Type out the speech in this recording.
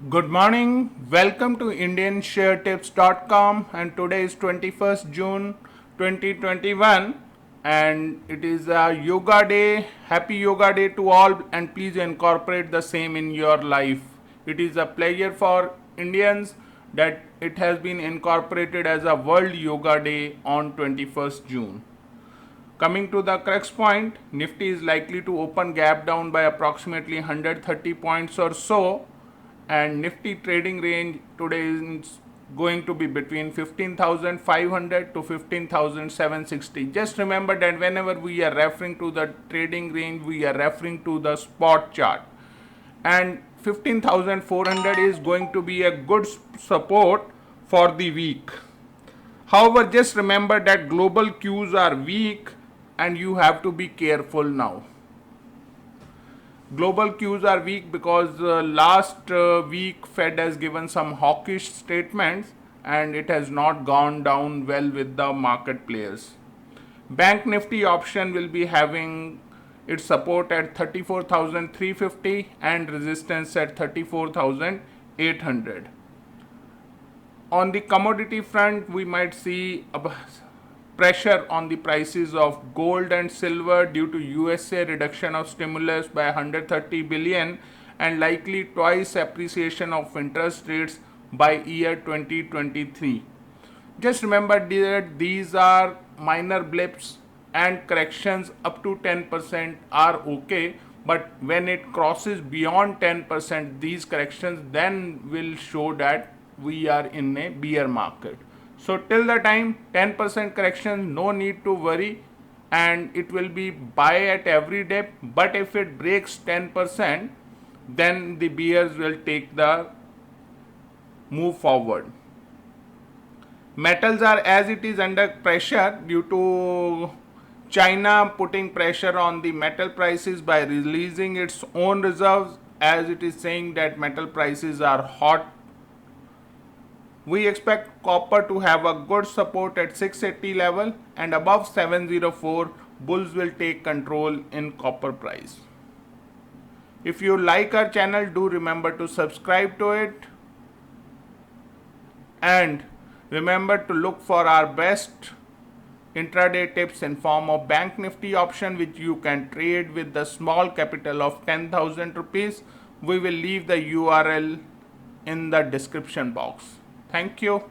Good morning. Welcome to IndianShareTips.com, and today is 21st June 2021 and it is a yoga day. Happy yoga day to all, and please incorporate the same in your life. It is a pleasure for Indians that it has been incorporated as a World Yoga Day on 21st June. Coming to the crux point, Nifty is likely to open gap down by approximately 130 points or so, and Nifty trading range today is going to be between 15,500 to 15,760. Just remember that whenever we are referring to the trading range, we are referring to the spot chart, and 15,400 is going to be a good support for the week. However, just remember that global cues are weak and you have to be careful now. Global cues are weak because last week Fed has given some hawkish statements and it has not gone down well with the market players. Bank Nifty option will be having its support at 34,350 and resistance at 34,800. On the commodity front, we might see a pressure on the prices of gold and silver due to USA reduction of stimulus by 130 billion and likely twice appreciation of interest rates by year 2023. Just remember that these are minor blips and corrections up to 10% are okay, but when it crosses beyond 10%, these corrections then will show that we are in a bear market. So till the time 10% correction, no need to worry, and it will be buy at every dip. But if it breaks 10%, then the bears will take the move forward. Metals are as it is under pressure due to China putting pressure on the metal prices by releasing its own reserves, as it is saying that metal prices are hot. We expect copper to have a good support at 680 level, and above 704 bulls will take control in copper price. If you like our channel, do remember to subscribe to it, and remember to look for our best intraday tips in form of Bank Nifty option, which you can trade with the small capital of 10,000 rupees. We will leave the URL in the description box. Thank you.